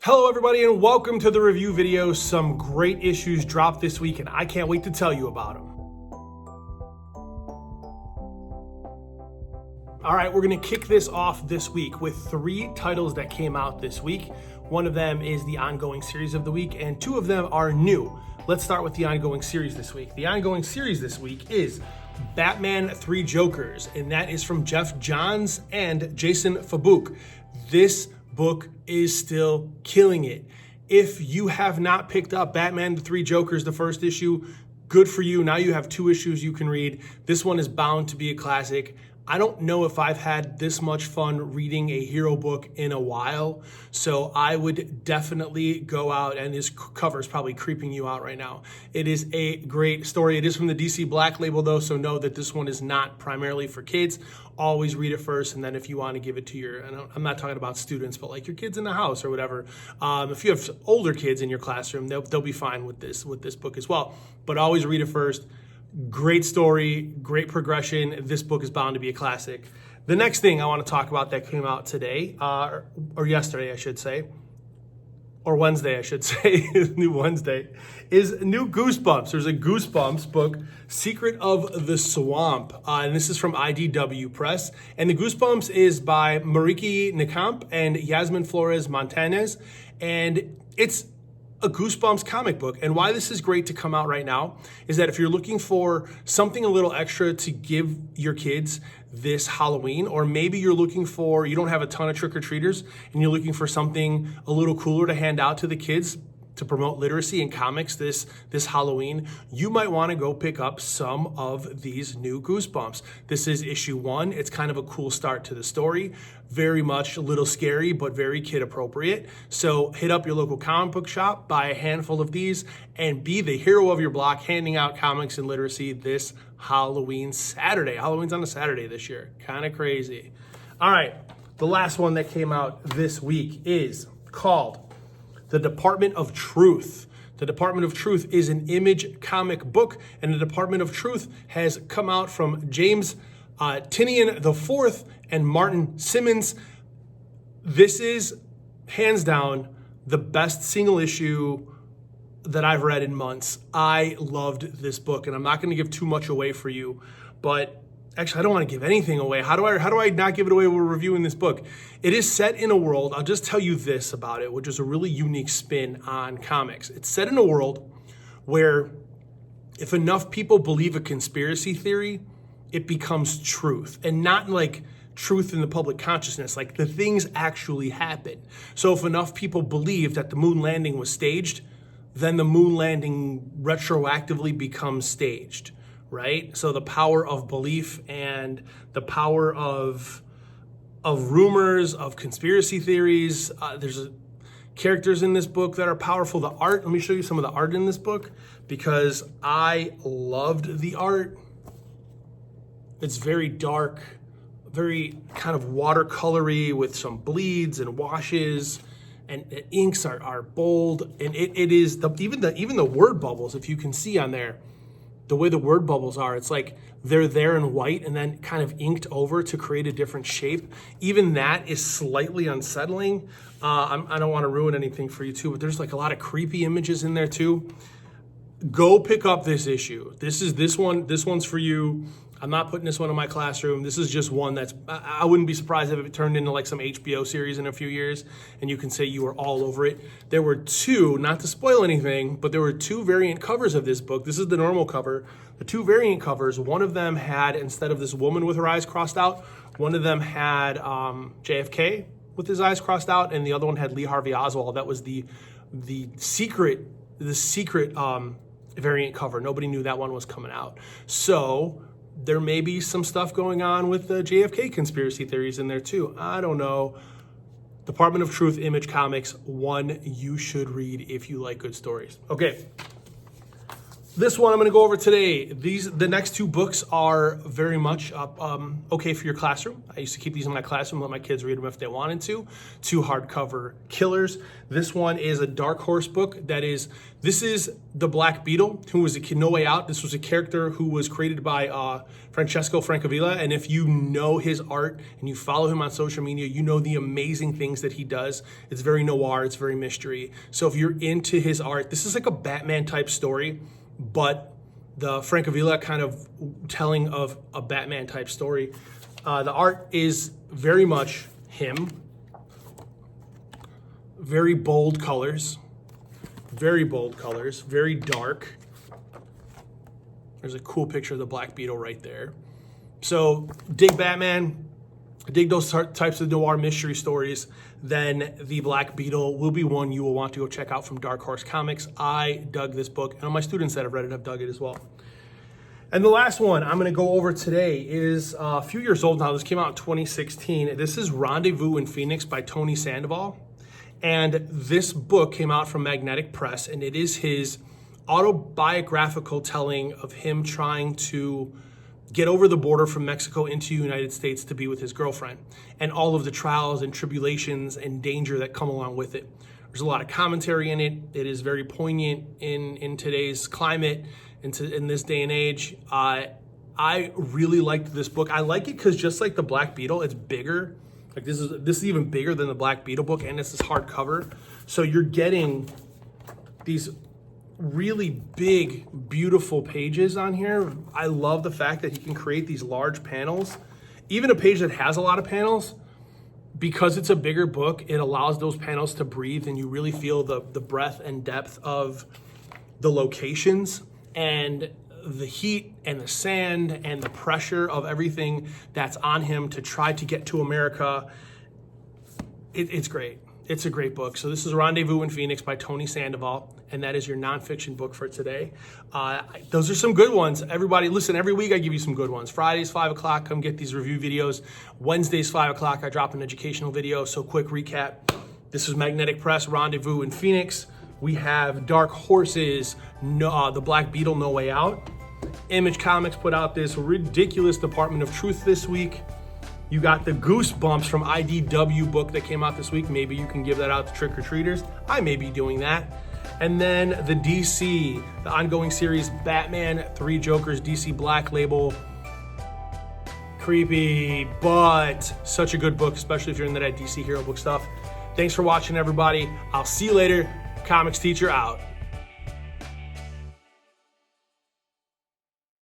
Hello everybody and welcome to the review video. Some great issues dropped this week and I can't wait to tell you about them. All right, we're gonna kick this off this week with 3 titles that came out this week. One of them is the ongoing series of the week and 2 of them are new. Let's start with the ongoing series this week. The ongoing series this week is Batman 3 Jokers, and that is from Geoff Johns and Jason Fabok. This book is still killing it. If you have not picked up Batman the 3 Jokers, the first issue, good for you. Now you have 2 issues you can read. This one is bound to be a classic. I don't know if I've had this much fun reading a hero book in a while, so I would definitely go out, and this cover is probably creeping you out right now. It is a great story. It is from the DC Black label though, so know that this one is not primarily for kids. Always read it first, and then if you want to give it to your, I'm not talking about students, but like your kids in the house or whatever. If you have older kids in your classroom, they'll be fine with this book as well. But always read it first. Great story, great progression. This book is bound to be a classic. The next thing I want to talk about that came out today, or yesterday, I should say, or Wednesday, I should say, new Wednesday, is new Goosebumps. There's a Goosebumps book, Secret of the Swamp, and this is from IDW Press. And the Goosebumps is by Marieke, Nijkamp and Yasmine Florez, Montanez, and it's a Goosebumps comic book. And why this is great to come out right now is that if you're looking for something a little extra to give your kids this Halloween, or maybe you're looking for, you don't have a ton of trick-or-treaters and you're looking for something a little cooler to hand out to the kids to promote literacy in comics this Halloween, you might want to go pick up some of these new Goosebumps. This is issue 1. It's kind of a cool start to the story. Very much a little scary, but very kid appropriate. So hit up your local comic book shop, buy a handful of these, and be the hero of your block handing out comics and literacy this Halloween Saturday. Halloween's on a Saturday this year. Kind of crazy. All right, the last one that came out this week is called The Department of Truth. The Department of Truth is an Image comic book, and the Department of Truth has come out from James Tynion IV and Martin SImmonds. This is hands down the best single issue that I've read in months. I loved this book, and I'm not going to give too much away for you, but actually, I don't want to give anything away. How do I not give it away when we're reviewing this book? It is set in a world, I'll just tell you this about it, which is a really unique spin on comics. It's set in a world where if enough people believe a conspiracy theory, it becomes truth. And not like truth in the public consciousness, like the things actually happen. So if enough people believe that the moon landing was staged, then the moon landing retroactively becomes staged. Right? So the power of belief and the power of rumors, of conspiracy theories. There's characters in this book that are powerful. The art, let me show you some of the art in this book because I loved the art. It's very dark, very kind of watercolory with some bleeds and washes, and the inks are bold. And it is, even the word bubbles, if you can see on there, the way the word bubbles are, it's like they're there in white and then kind of inked over to create a different shape. Even that is slightly unsettling. I don't want to ruin anything for you too, but there's like a lot of creepy images in there too. Go pick up this issue. This one's for you. I'm not putting this one in my classroom. This is just one that's, I wouldn't be surprised if it turned into like some HBO series in a few years and you can say you were all over it. There were 2, not to spoil anything, but there were 2 variant covers of this book. This is the normal cover. The 2 variant covers, one of them had, instead of this woman with her eyes crossed out, one of them had JFK with his eyes crossed out, and the other one had Lee Harvey Oswald. That was the secret variant cover. Nobody knew that one was coming out. So there may be some stuff going on with the JFK conspiracy theories in there too. I don't know. Department of Truth, Image Comics, one you should read if you like good stories. Okay. This one I'm going to go over today. The next two books are very much okay for your classroom. I used to keep these in my classroom, let my kids read them if they wanted to. Two hardcover killers. This one is a dark horse book. This is the Black Beetle, who was a kid, No Way Out. This was a character who was created by Francesco Francavilla, and if you know his art and you follow him on social media, you know the amazing things that he does. It's very noir, it's very mystery. So if you're into his art, this is like a Batman type story, but the Francavilla kind of telling of a Batman type story. The art is very much him. Very bold colors. Very dark. There's a cool picture of the Black Beetle right there. So dig Batman, dig those types of noir mystery stories, then the Black Beetle will be one you will want to go check out from Dark Horse Comics. I dug this book, and all my students that have read it have dug it as well. And the last one I'm going to go over today is a few years old now. This came out in 2016. This is Rendezvous in Phoenix by Tony Sandoval. And this book came out from Magnetic Press, and it is his autobiographical telling of him trying to get over the border from Mexico into the United States to be with his girlfriend, and all of the trials and tribulations and danger that come along with it. There's a lot of commentary in it. It is very poignant in today's climate, in this day and age. I really liked this book. I like it because just like the Black Beetle, it's bigger. Like this is even bigger than the Black Beetle book, and this is hardcover. So you're getting these really big, beautiful pages on here. I love the fact that he can create these large panels. Even a page that has a lot of panels, because it's a bigger book, it allows those panels to breathe, and you really feel the breadth and depth of the locations and the heat and the sand and the pressure of everything that's on him to try to get to America. It's great. It's a great book. So this is Rendezvous in Phoenix by Tony Sandoval, and that is your nonfiction book for today. Those are some good ones. Everybody, listen, every week I give you some good ones. Fridays, 5 o'clock, come get these review videos. Wednesdays, 5 o'clock, I drop an educational video. So quick recap. This is Magnetic Press, Rendezvous in Phoenix. We have Dark Horses, the Black Beetle, No Way Out. Image Comics put out this ridiculous Department of Truth this week. You got the Goosebumps from IDW book that came out this week. Maybe you can give that out to trick-or-treaters. I may be doing that. And then the DC, the ongoing series, Batman, 3 Jokers, DC Black Label. Creepy, but such a good book, especially if you're into that DC hero book stuff. Thanks for watching, everybody. I'll see you later. Comics Teacher out.